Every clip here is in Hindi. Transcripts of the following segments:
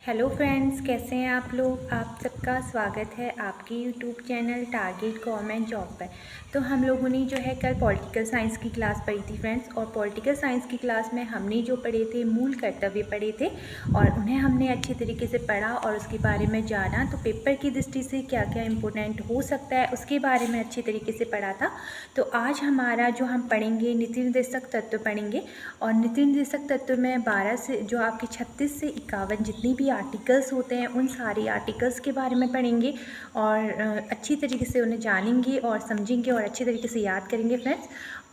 हेलो फ्रेंड्स, कैसे हैं आप लोग। आप सबका स्वागत है आपके YouTube channel target government job पर। तो हम लोगों ने जो है कल पॉलिटिकल साइंस की क्लास पढ़ी थी फ्रेंड्स, और पॉलिटिकल साइंस की क्लास में हमने जो पढ़े थे मूल कर्तव्य पढ़े थे और उन्हें हमने अच्छी तरीके से पढ़ा और उसके बारे में जाना। तो पेपर की दृष्टि से क्या क्या इम्पोर्टेंट हो सकता है उसके बारे में अच्छी तरीके से पढ़ा था। तो आज हमारा जो हम पढ़ेंगे नीति निर्देशक तत्व पढ़ेंगे, और नीति निर्देशक तत्व में 12 से जो आपके 36 से 51 जितनी भी आर्टिकल्स होते हैं उन सारे आर्टिकल्स के बारे में पढ़ेंगे और अच्छी तरीके से उन्हें जानेंगे और समझेंगे और अच्छी तरीके से याद करेंगे फ्रेंड्स।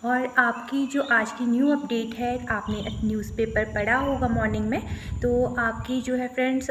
और आपकी जो आज की न्यू अपडेट है, आपने न्यूज़पेपर पढ़ा होगा मॉर्निंग में, तो आपकी जो है फ्रेंड्स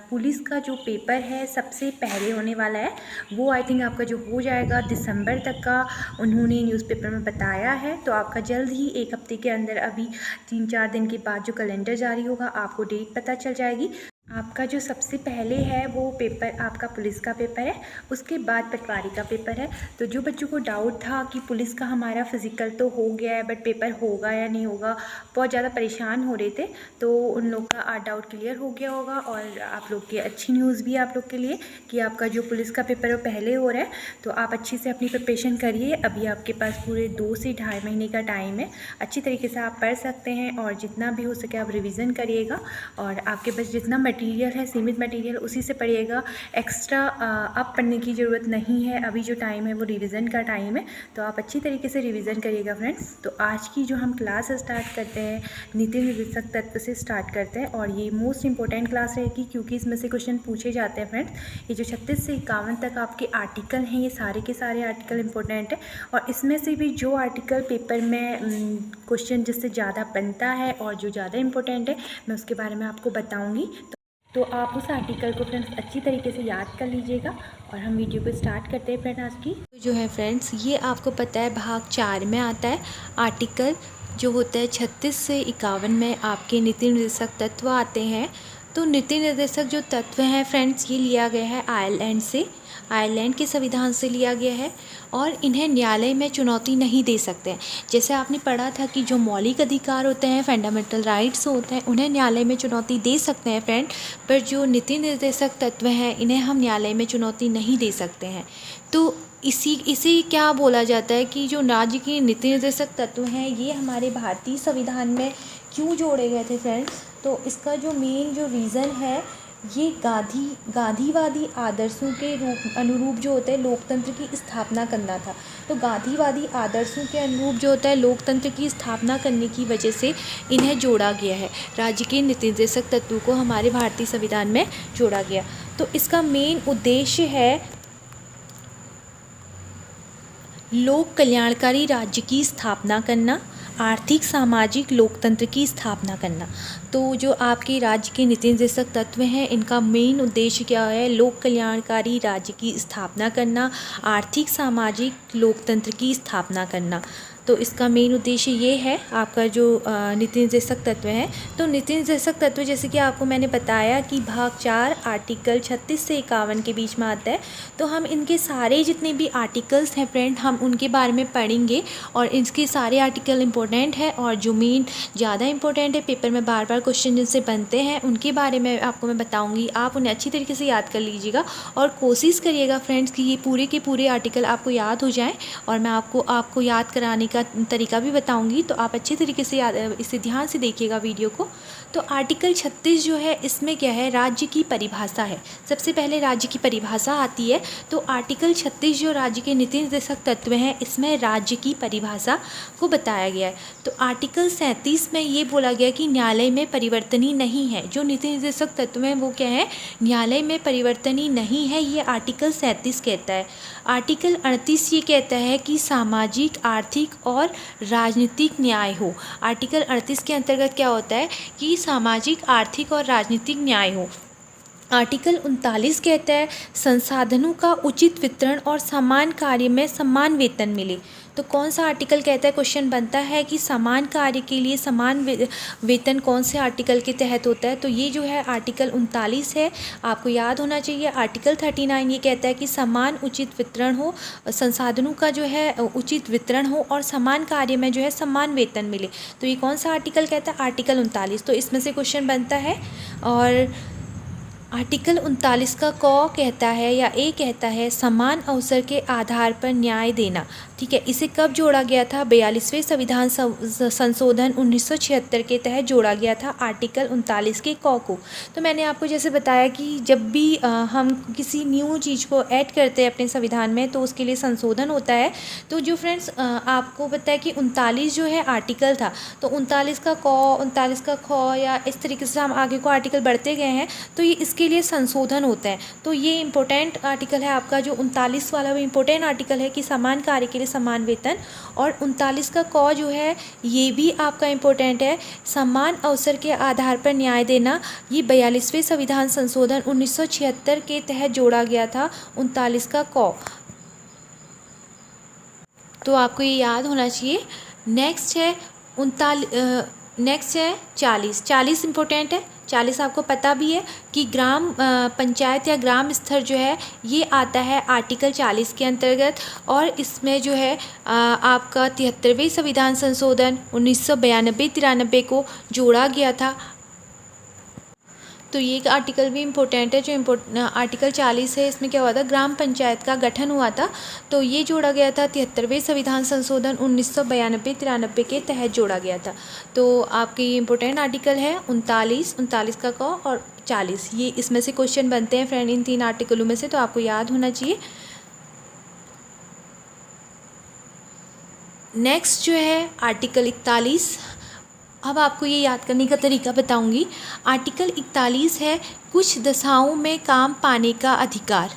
पुलिस का जो पेपर है सबसे पहले होने वाला है, वो आई थिंक आपका जो हो जाएगा दिसंबर तक का उन्होंने न्यूज़पेपर में बताया है। तो आपका जल्द ही एक हफ्ते के अंदर, अभी 3-4 दिन के बाद जो कैलेंडर जारी होगा आपको डेट पता चल जाएगी। आपका जो सबसे पहले है वो पेपर आपका पुलिस का पेपर है, उसके बाद पटवारी का पेपर है। तो जो बच्चों को डाउट था कि पुलिस का हमारा फिज़िकल तो हो गया है बट पेपर होगा या नहीं होगा, बहुत ज़्यादा परेशान हो रहे थे, तो उन लोग का डाउट क्लियर हो गया होगा। और आप लोग की अच्छी न्यूज़ भी है आप लोग के लिए कि आपका जो पुलिस का पेपर है वो पहले हो रहा है। तो आप अच्छी से अपनी प्रिपरेशन करिए, अभी आपके पास पूरे 2 से ढाई महीने का टाइम है। अच्छी तरीके से आप पढ़ सकते हैं और जितना भी हो सके आप रिविज़न करिएगा, और आपके पास जितना मटेरियल है सीमित मटेरियल उसी से पढ़िएगा। एक्स्ट्रा अब पढ़ने की ज़रूरत नहीं है, अभी जो टाइम है वो रिवीजन का टाइम है, तो आप अच्छी तरीके से रिवीजन करिएगा फ्रेंड्स। तो आज की जो हम क्लास स्टार्ट करते हैं नीति निर्देशक तत्व से स्टार्ट करते हैं, और ये मोस्ट इंपॉर्टेंट क्लास रहेगी क्योंकि इसमें से क्वेश्चन पूछे जाते हैं फ्रेंड्स। ये जो 36 से 51 तक आपके आर्टिकल हैं, ये सारे के सारे आर्टिकल इंपॉर्टेंट है, और इसमें से भी जो आर्टिकल पेपर में क्वेश्चन जिससे ज़्यादा बनता है और जो ज़्यादा इंपॉर्टेंट है मैं उसके बारे में आपको बताऊँगी। तो आप उस आर्टिकल को फ्रेंड्स अच्छी तरीके से याद कर लीजिएगा, और हम वीडियो को स्टार्ट करते हैं फ्रेंड आज की। तो जो है फ्रेंड्स, ये आपको पता है भाग 4 में आता है आर्टिकल जो होता है 36 से 51 में आपके नीति निर्देशक तत्व आते हैं। तो नीति निर्देशक जो तत्व हैं फ्रेंड्स, ये लिया गया है आयरलैंड से, आयरलैंड के संविधान से लिया गया है, और इन्हें न्यायालय में चुनौती नहीं दे सकते हैं। जैसे आपने पढ़ा था कि जो मौलिक अधिकार होते हैं, फंडामेंटल राइट्स होते हैं, उन्हें न्यायालय में चुनौती दे सकते हैं फ्रेंड, पर जो नीति निर्देशक तत्व हैं इन्हें हम न्यायालय में चुनौती नहीं दे सकते हैं। तो इसी क्या बोला जाता है कि जो राज्य के नीति निर्देशक तत्व हैं ये हमारे भारतीय संविधान में क्यों जोड़े गए थे फ्रेंड्स। तो इसका जो मेन जो रीज़न है, ये गांधीवादी आदर्शों के अनुरूप जो होता है लोकतंत्र की स्थापना करना था। तो गांधीवादी आदर्शों के अनुरूप जो होता है लोकतंत्र की स्थापना करने की वजह से इन्हें जोड़ा गया है, राज्य के नीति निर्देशक तत्वों को हमारे भारतीय संविधान में जोड़ा गया। तो इसका मेन उद्देश्य है लोक कल्याणकारी राज्य की स्थापना करना, आर्थिक सामाजिक लोकतंत्र की स्थापना करना। तो जो आपके राज्य के नीति निर्देशक तत्व हैं इनका मेन उद्देश्य क्या है, लोक कल्याणकारी राज्य की स्थापना करना, आर्थिक सामाजिक लोकतंत्र की स्थापना करना। तो इसका मेन उद्देश्य ये है आपका जो नीति निर्देशक तत्व है। तो नीति निर्देशक तत्व जैसे कि आपको मैंने बताया कि भाग 4 आर्टिकल 36 से 51 के बीच में आता है। तो हम इनके सारे जितने भी आर्टिकल्स हैं फ्रेंड, हम उनके बारे में पढ़ेंगे, और इसके सारे आर्टिकल इंपॉर्टेंट है, और जो मेन ज़्यादा इंपॉर्टेंट है पेपर में बार बार क्वेश्चन जिनसे बनते हैं उनके बारे में आपको मैं बताऊँगी। आप उन्हें अच्छी तरीके से याद कर लीजिएगा और कोशिश करिएगा फ्रेंड्स कि ये पूरे के पूरे आर्टिकल आपको याद हो जाएँ, और मैं आपको याद कराने का तरीका भी बताऊंगी। तो आप अच्छे तरीके से इसे ध्यान से देखिएगा वीडियो को। तो आर्टिकल 36 जो है इसमें क्या है, राज्य की परिभाषा है। सबसे पहले राज्य की परिभाषा आती है। तो आर्टिकल 36 जो राज्य के नीति निर्देशक तत्व हैं इसमें राज्य की परिभाषा को बताया गया है। तो आर्टिकल 37 में ये बोला गया कि न्यायालय में परिवर्तनीय नहीं है। जो नीति निर्देशक तत्व हैं वो क्या है, न्यायालय में परिवर्तनीय नहीं है, ये आर्टिकल 37 कहता है। आर्टिकल 38 ये कहता है कि सामाजिक, आर्थिक और राजनीतिक न्याय हो। आर्टिकल 38 के अंतर्गत क्या होता है कि सामाजिक, आर्थिक और राजनीतिक न्याय हो। आर्टिकल 39 कहता है संसाधनों का उचित वितरण और समान कार्य में समान वेतन मिले। तो कौन सा आर्टिकल कहता है, क्वेश्चन बनता है कि समान कार्य के लिए समान वेतन कौन से आर्टिकल के तहत होता है। तो ये जो है आर्टिकल 39 है, आपको याद होना चाहिए। आर्टिकल 39 ये कहता है कि समान उचित वितरण हो, संसाधनों का जो है उचित वितरण हो, और समान कार्य में जो है समान वेतन मिले। तो ये कौन सा आर्टिकल कहता है, आर्टिकल 39। तो इसमें से क्वेश्चन बनता है। और आर्टिकल 39 का क कहता है या ए कहता है समान अवसर के आधार पर न्याय देना। ठीक है, इसे कब जोड़ा गया था? 42वें संविधान संशोधन 1976 के तहत जोड़ा गया था आर्टिकल 39 के क को। तो मैंने आपको जैसे बताया कि जब भी हम किसी न्यू चीज़ को ऐड करते हैं अपने संविधान में तो उसके लिए संशोधन होता है। तो जो फ्रेंड्स आपको पता है कि 39 जो है आर्टिकल था, तो 39 का क, 39 का ख या इस तरीके से हम आगे को आर्टिकल बढ़ते गए हैं तो ये इसके लिए संशोधन होता है। तो ये इम्पोर्टेंट आर्टिकल है आपका, जो 39 वाला भी इम्पोर्टेंट आर्टिकल है कि समान कार्य के लिए समान वेतन। और 39 का क जो है ये भी आपका इम्पोर्टेंट है, समान अवसर के आधार पर न्याय देना। ये 42वें संविधान संशोधन 1976 के तहत जोड़ा गया था 39 का क। तो आपको ये याद होना चाहिए। नेक्स्ट है 40 इम्पोर्टेंट है। 40 आपको पता भी है कि ग्राम पंचायत या ग्राम स्तर जो है ये आता है आर्टिकल 40 के अंतर्गत। और इसमें जो है आपका 73वें संविधान संशोधन 1992-93 को जोड़ा गया था। तो ये एक आर्टिकल भी इम्पोर्टेंट है जो आर्टिकल 40 है। इसमें क्या हुआ था, ग्राम पंचायत का गठन हुआ था, तो ये जोड़ा गया था 73वें संविधान संशोधन 1992-93 के तहत जोड़ा गया था। तो आपके ये इम्पोर्टेंट आर्टिकल है 39 का क और 40। ये इसमें से क्वेश्चन बनते हैं फ्रेंड इन 3 आर्टिकलों में से, तो आपको याद होना चाहिए। नेक्स्ट जो है आर्टिकल 41। अब आपको ये याद करने का तरीका बताऊंगी। आर्टिकल 41 है कुछ दशाओं में काम पाने का अधिकार।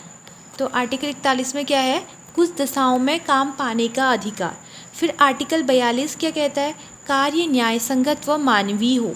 तो आर्टिकल 41 में क्या है, कुछ दशाओं में काम पाने का अधिकार। फिर आर्टिकल 42 क्या कहता है, कार्य न्याय संगत व मानवीय हो।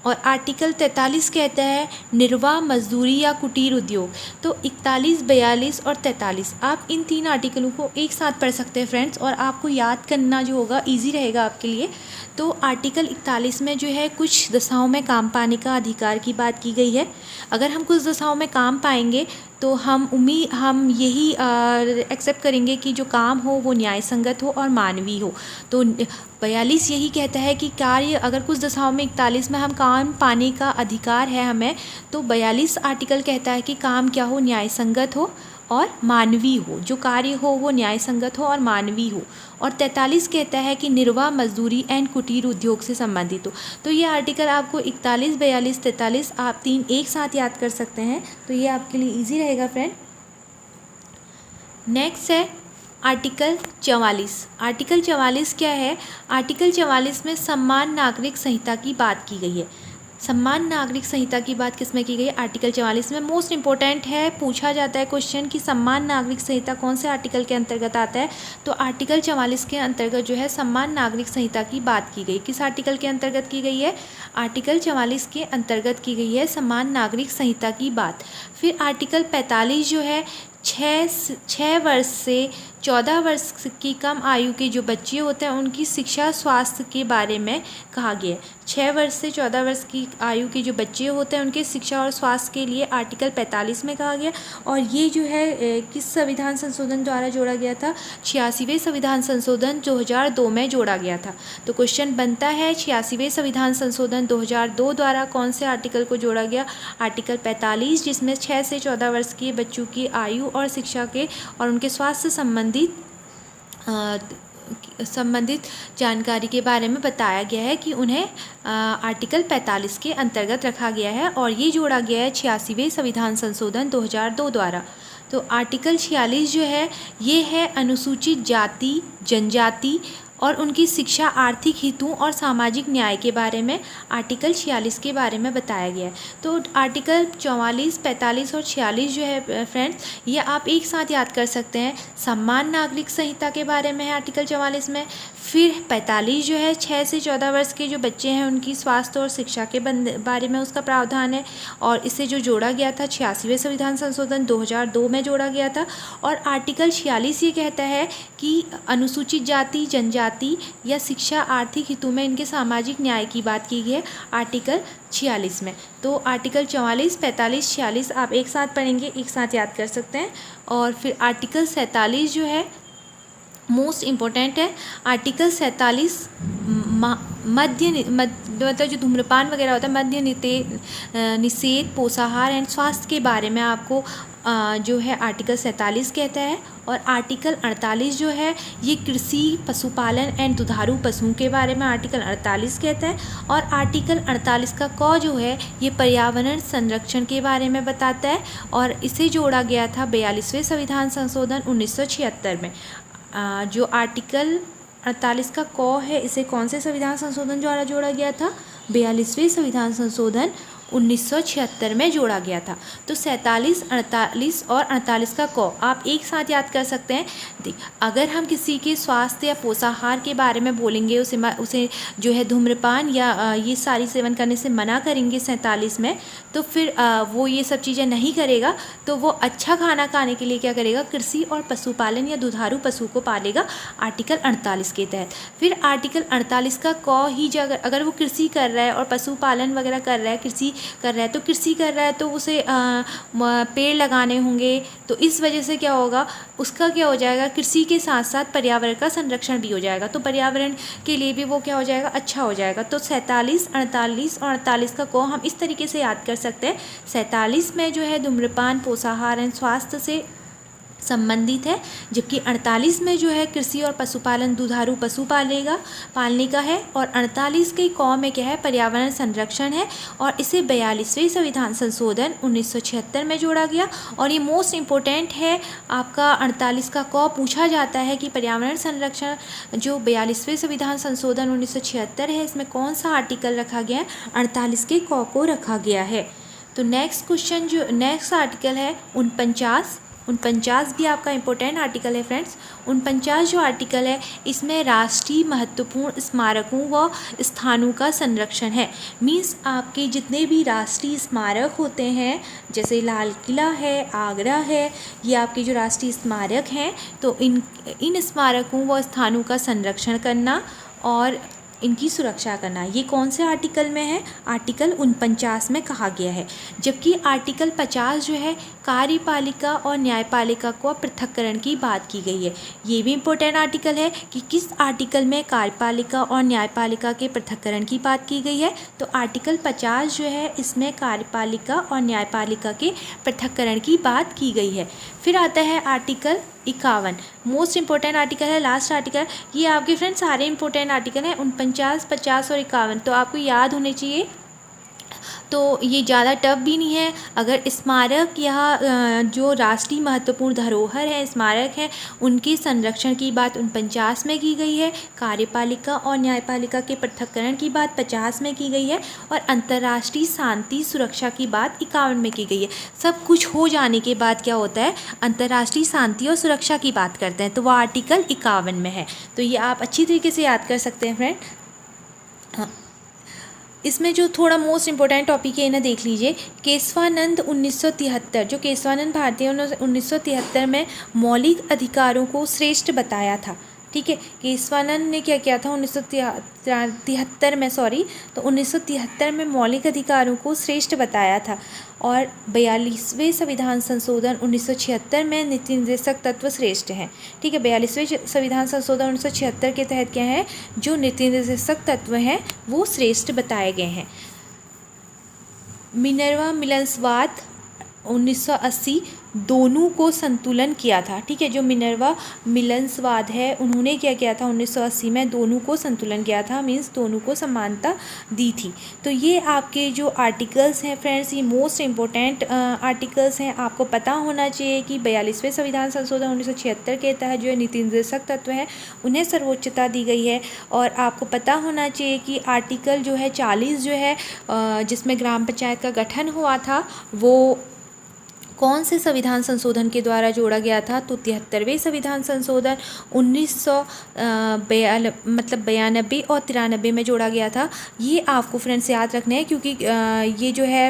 और आर्टिकल 43 कहता है निर्वाह मजदूरी या कुटीर उद्योग। तो 41, 42 और 43 आप इन 3 आर्टिकलों को एक साथ पढ़ सकते हैं फ्रेंड्स, और आपको याद करना जो होगा इजी रहेगा आपके लिए। तो आर्टिकल 41 में जो है कुछ दशाओं में काम पाने का अधिकार की बात की गई है। अगर हम कुछ दशाओं में काम पाएंगे तो हम यही एक्सेप्ट करेंगे कि जो काम हो वो न्याय संगत हो और मानवीय हो। तो 42 यही कहता है कि कार्य अगर कुछ दशाओं में 41 में हम काम पाने का अधिकार है हमें, तो 42 आर्टिकल कहता है कि काम क्या हो, न्याय संगत हो और मानवीय हो, जो कार्य हो वो न्याय संगत हो और मानवीय हो। और 43 कहता है कि निर्वाह मजदूरी एंड कुटीर उद्योग से संबंधित हो। तो ये आर्टिकल आपको 41, 42, 43 आप 3 एक साथ याद कर सकते हैं, तो ये आपके लिए इजी रहेगा फ्रेंड। नेक्स्ट है आर्टिकल 44। आर्टिकल 44 क्या है, आर्टिकल 44 में समान नागरिक संहिता की बात की गई है। समान नागरिक संहिता की बात किसमें की गई है, आर्टिकल 44 में। मोस्ट इंपॉर्टेंट है, पूछा जाता है क्वेश्चन कि समान नागरिक संहिता कौन से आर्टिकल के अंतर्गत आता है। तो आर्टिकल 44 के अंतर्गत जो है समान नागरिक संहिता की बात की गई। किस आर्टिकल के अंतर्गत की गई है, आर्टिकल 44 के अंतर्गत की गई है समान नागरिक संहिता की बात। फिर आर्टिकल 45 जो है 6 वर्ष से 14 वर्ष की कम आयु के जो बच्चे होते हैं उनकी शिक्षा स्वास्थ्य के बारे में कहा गया है। 6 वर्ष से 14 वर्ष की आयु के जो बच्चे होते हैं उनके शिक्षा और स्वास्थ्य के लिए आर्टिकल 45 में कहा गया। और ये जो है किस संविधान संशोधन द्वारा जोड़ा गया था, 86वें संविधान संशोधन 2002 में जोड़ा गया था। तो क्वेश्चन बनता है 86वें संविधान संशोधन 2002 द्वारा कौन से आर्टिकल को जोड़ा गया, आर्टिकल 45, जिसमें 6 से 14 वर्ष के बच्चों की आयु और शिक्षा के और उनके स्वास्थ्य संबंधित जानकारी के बारे में बताया गया है कि उन्हें आर्टिकल 45 के अंतर्गत रखा गया है। और ये जोड़ा गया है 86वें संविधान संशोधन 2002 द्वारा। तो आर्टिकल 46 जो है ये है अनुसूचित जाति जनजाति और उनकी शिक्षा आर्थिक हितों और सामाजिक न्याय के बारे में आर्टिकल 46 के बारे में बताया गया है। तो आर्टिकल 44, 45 और 46 जो है फ्रेंड्स ये आप एक साथ याद कर सकते हैं। समान नागरिक संहिता के बारे में है आर्टिकल 44 में। फिर 45 जो है 6 से 14 वर्ष के जो बच्चे हैं उनकी स्वास्थ्य और शिक्षा के बारे में उसका प्रावधान है। और इसे जो जोड़ा गया था 86वें संविधान संशोधन 2002 में जोड़ा गया था। और आर्टिकल 46 ये कहता है कि अनुसूचित जाति जनजाति या शिक्षा आर्थिक हितों में इनके सामाजिक न्याय की बात की गई है आर्टिकल 46 में। तो आर्टिकल 44, 45, 46 आप एक साथ पढ़ेंगे, एक साथ याद कर सकते हैं। और फिर आर्टिकल 47 जो है मोस्ट इम्पोर्टेंट है आर्टिकल 47 मतलब जो धूम्रपान वगैरह होता है मद्य निषेध पोषाहार एंड स्वास्थ्य के बारे में आपको जो है आर्टिकल 47 कहता है। और आर्टिकल 48 जो है ये कृषि पशुपालन एंड दुधारू पशुओं के बारे में आर्टिकल 48 कहता है। और आर्टिकल 48 का क जो है ये पर्यावरण संरक्षण के बारे में बताता है और इसे जोड़ा गया था 42वें संविधान संशोधन 1976 में। जो आर्टिकल 48 का क है इसे कौन से संविधान संशोधन द्वारा जोड़ा गया था? 42वें संविधान संशोधन 1976 में जोड़ा गया था। तो 47, 48 और 48 का क आप एक साथ याद कर सकते हैं। देख, अगर हम किसी के स्वास्थ्य या पोषाहार के बारे में बोलेंगे, उसे जो है धूम्रपान या ये सारी सेवन करने से मना करेंगे 47 में, तो फिर वो ये सब चीज़ें नहीं करेगा, तो वो अच्छा खाना खाने के लिए क्या करेगा? कृषि और पशुपालन या दुधारू पशु को पालेगा आर्टिकल 48 के तहत। फिर आर्टिकल 48 का क ही अगर वो कृषि कर रहा है और पशुपालन वगैरह कर रहा है, कृषि कर रहा है तो उसे पेड़ लगाने होंगे। तो इस वजह से क्या होगा? उसका क्या हो जाएगा? कृषि के साथ साथ पर्यावरण का संरक्षण भी हो जाएगा, तो पर्यावरण के लिए भी वो क्या हो जाएगा? अच्छा हो जाएगा। तो 47, 48 और 48 का को हम इस तरीके से याद कर सकते हैं। 47 में जो है धूम्रपान पोषाहार एवं स्वास्थ्य से संबंधित है, जबकि 48 में जो है कृषि और पशुपालन दुधारू पशु पालने का है। और 48 के क में क्या है? पर्यावरण संरक्षण है और इसे 42वें संविधान संशोधन 1976 में जोड़ा गया। और ये मोस्ट इम्पोर्टेंट है आपका 48 का क पूछा जाता है कि पर्यावरण संरक्षण जो 42वें संविधान संशोधन 1976 है इसमें कौन सा आर्टिकल रखा गया है? 48 के क को रखा गया है। तो नेक्स्ट आर्टिकल है 49 भी आपका इम्पोर्टेंट आर्टिकल है फ्रेंड्स। 49 जो आर्टिकल है इसमें राष्ट्रीय महत्वपूर्ण स्मारकों व स्थानों का संरक्षण है। मीन्स आपके जितने भी राष्ट्रीय स्मारक होते हैं, जैसे लाल किला है, आगरा है, ये आपके जो राष्ट्रीय स्मारक हैं, तो इन स्मारकों व स्थानों का संरक्षण करना और इनकी सुरक्षा करना, ये कौन से आर्टिकल में है? आर्टिकल 49 में कहा गया है। जबकि आर्टिकल 50 जो है कार्यपालिका और न्यायपालिका को पृथक्करण की बात की गई है। ये भी इम्पोर्टेंट आर्टिकल है कि किस आर्टिकल में कार्यपालिका और न्यायपालिका के पृथक्करण की बात की गई है। तो आर्टिकल 50 जो है इसमें कार्यपालिका और न्यायपालिका के पृथक्करण की बात की गई है। फिर आता है आर्टिकल 51, मोस्ट इंपॉर्टेंट आर्टिकल है, लास्ट आर्टिकल। ये आपके फ्रेंड्स सारे इंपॉर्टेंट आर्टिकल हैं 49, 50 और 51, तो आपको याद होने चाहिए। तो ये ज़्यादा टफ भी नहीं है। अगर स्मारक या जो राष्ट्रीय महत्वपूर्ण धरोहर है, स्मारक है, उनके संरक्षण की बात 49 में की गई है, कार्यपालिका और न्यायपालिका के पृथक्करण की बात 50 में की गई है और अंतर्राष्ट्रीय शांति सुरक्षा की बात 51 में की गई है। सब कुछ हो जाने के बाद क्या होता है? अंतर्राष्ट्रीय शांति और सुरक्षा की बात करते हैं, तो वह आर्टिकल 51 में है। तो ये आप अच्छी तरीके से याद कर सकते हैं फ्रेंड। इसमें जो थोड़ा मोस्ट इम्पोर्टेंट टॉपिक है इन्हें देख लीजिए। केशवानंद 1973, जो केशवानंद भारती उन्होंने 1973 में मौलिक अधिकारों को श्रेष्ठ बताया था। ठीक है, केशवानंद ने क्या किया था 1973 में, तो 1973 में मौलिक अधिकारों को श्रेष्ठ बताया था। और 42वें संविधान संशोधन 1976 में नीति निर्देशक तत्व श्रेष्ठ हैं। ठीक है, 42वें संविधान संशोधन 1976 के तहत क्या है? जो नीति निर्देशक तत्व हैं वो श्रेष्ठ बताए गए हैं। मिनर्वा मिलनवाद 1980 दोनों को संतुलन किया था। ठीक है, जो मिनर्वा मिलनवाद है उन्होंने क्या किया था 1980 में? दोनों को संतुलन किया था, मीन्स दोनों को समानता दी थी। तो ये आपके जो आर्टिकल्स हैं फ्रेंड्स, ये मोस्ट इम्पोर्टेंट आर्टिकल्स हैं। आपको पता होना चाहिए कि 42वें संविधान संशोधन 1976 के तहत जो है नीति निर्देशक तत्व हैं उन्हें सर्वोच्चता दी गई है। और आपको पता होना चाहिए कि आर्टिकल जो है 40 जो है जिसमें ग्राम पंचायत का गठन हुआ था, वो कौन से संविधान संशोधन के द्वारा जोड़ा गया था? तो 73वें संविधान संशोधन 1992 और 93 में जोड़ा गया था। ये आपको फ्रेंड्स याद रखना है, क्योंकि ये जो है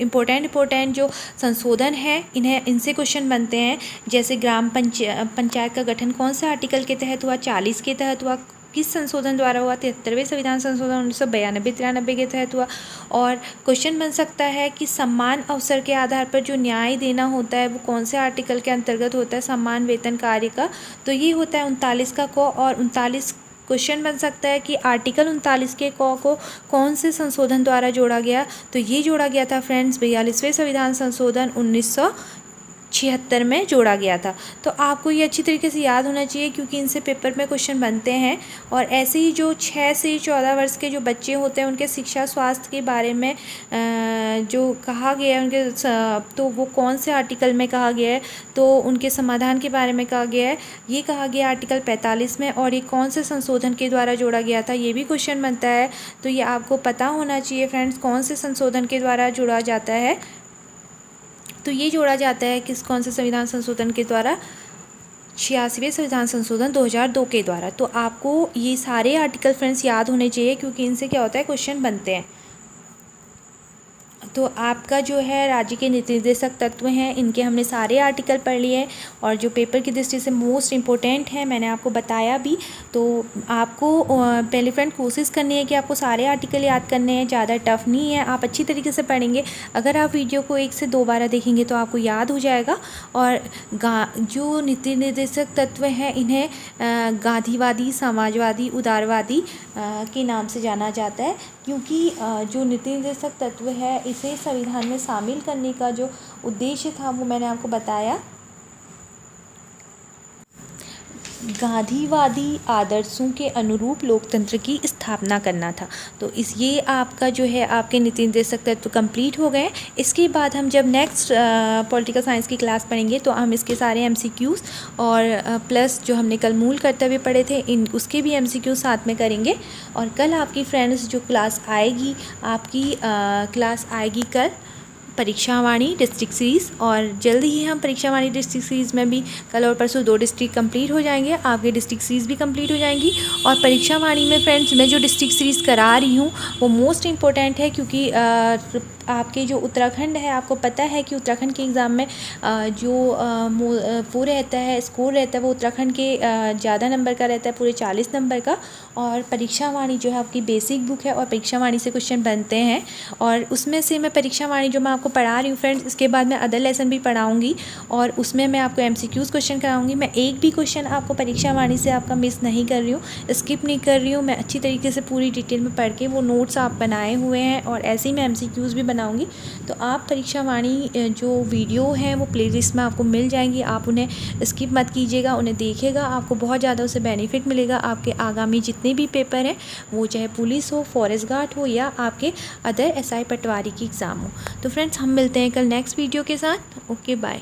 इम्पोर्टेंट जो संशोधन है इनसे क्वेश्चन बनते हैं। जैसे ग्राम पंचायत का गठन कौन से आर्टिकल के तहत हुआ? 40 के तहत हुआ। किस संशोधन द्वारा हुआ? 73वें संविधान संशोधन 1992-93 के तहत हुआ। और क्वेश्चन बन सकता है कि समान अवसर के आधार पर जो न्याय देना होता है वो कौन से आर्टिकल के अंतर्गत होता है? समान वेतन कार्य का, तो ये होता है 39 का क। और 39 क्वेश्चन बन सकता है कि आर्टिकल 39 के क को कौन से संशोधन द्वारा जोड़ा गया? तो ये जोड़ा गया था फ्रेंड्स 42वें संविधान संशोधन 1976 में जोड़ा गया था। तो आपको ये अच्छी तरीके से याद होना चाहिए क्योंकि इनसे पेपर में क्वेश्चन बनते हैं। और ऐसे ही जो 6 से 14 वर्ष के जो बच्चे होते हैं उनके शिक्षा स्वास्थ्य के बारे में जो कहा गया है उनके, तो वो कौन से आर्टिकल में कहा गया है? तो उनके समाधान के बारे में कहा गया है, ये कहा गया आर्टिकल 45 में। और ये कौन से संशोधन के द्वारा जोड़ा गया था, ये भी क्वेश्चन बनता है। तो ये आपको पता होना चाहिए फ्रेंड्स कौन से संशोधन के द्वारा जोड़ा जाता है। तो ये जोड़ा जाता है कौन से संविधान संशोधन के द्वारा? 86वें संविधान संशोधन 2002 के द्वारा। तो आपको ये सारे आर्टिकल फ्रेंड्स याद होने चाहिए क्योंकि इनसे क्या होता है, क्वेश्चन बनते हैं। तो आपका जो है राज्य के नीति निर्देशक तत्व हैं, इनके हमने सारे आर्टिकल पढ़ लिए हैं और जो पेपर की दृष्टि से मोस्ट इम्पोर्टेंट है मैंने आपको बताया भी। तो आपको पहले फ्रेंड कोशिश करनी है कि आपको सारे आर्टिकल याद करने हैं, ज़्यादा टफ नहीं है, आप अच्छी तरीके से पढ़ेंगे। अगर आप वीडियो को 1 से 2 बार देखेंगे तो आपको याद हो जाएगा। और जो नीति निर्देशक तत्व हैं इन्हें गांधीवादी, समाजवादी, उदारवादी के नाम से जाना जाता है क्योंकि जो नीति निर्देशक तत्व है इसे संविधान में शामिल करने का जो उद्देश्य था वो मैंने आपको बताया। गांधीवादी आदर्शों के अनुरूप लोकतंत्र की स्थापना करना था। तो ये आपका जो है आपके नीति निर्देशक तत्व कंप्लीट हो गए। इसके बाद हम जब नेक्स्ट पॉलिटिकल साइंस की क्लास पढ़ेंगे तो हम इसके सारे एमसीक्यूज़ और प्लस जो हमने कल मूल कर्तव्य पढ़े थे उसके भी एमसीक्यूज़ साथ में करेंगे। और कल आपकी फ्रेंड्स जो क्लास आएगी, आपकी क्लास आएगी कल परीक्षावाणी डिस्ट्रिक्ट सीरीज़। और जल्दी ही हम परीक्षावाणी डिस्ट्रिक्ट सीरीज़ में भी कल और परसों 2 डिस्ट्रिक्ट कंप्लीट हो जाएंगे, आपके डिस्ट्रिक्ट सीरीज़ भी कंप्लीट हो जाएंगी। और परीक्षावाणी में फ्रेंड्स मैं जो डिस्ट्रिक्ट सीरीज़ करा रही हूँ वो मोस्ट इम्पोर्टेंट है क्योंकि आपके जो उत्तराखंड है, आपको पता है कि उत्तराखंड के एग्ज़ाम में जो वो रहता है, स्कोर रहता है वो उत्तराखंड के ज़्यादा नंबर का रहता है, पूरे 40 नंबर का। और परीक्षावाणी जो है आपकी बेसिक बुक है और परीक्षावाणी से क्वेश्चन बनते हैं। और उसमें से मैं परीक्षावाणी जो मैं आपको पढ़ा रही हूँ फ्रेंड्स, इसके बाद मैं अदर लेसन भी पढ़ाऊँगी और उसमें मैं आपको MCQs क्वेश्चन कराऊँगी। मैं एक भी क्वेश्चन आपको परीक्षावाणी से आपका मिस नहीं कर रही हूँ, स्किप नहीं कर रही हूँ। मैं अच्छी तरीके से पूरी डिटेल में पढ़ के वो नोट्स आप बनाए हुए हैं और ऐसे ही मैं MCQs भी बनाऊंगी। तो आप परीक्षावाणी जो वीडियो हैं वो प्लेलिस्ट में आपको मिल जाएंगी, आप उन्हें स्किप मत कीजिएगा, उन्हें देखिएगा, आपको बहुत ज़्यादा उससे बेनिफिट मिलेगा। आपके आगामी जितने भी पेपर हैं वो चाहे पुलिस हो, फॉरेस्ट गार्ड हो या आपके अदर SI पटवारी की एग्ज़ाम हो। तो फ्रेंड्स हम मिलते हैं कल नेक्स्ट वीडियो के साथ। Okay bye.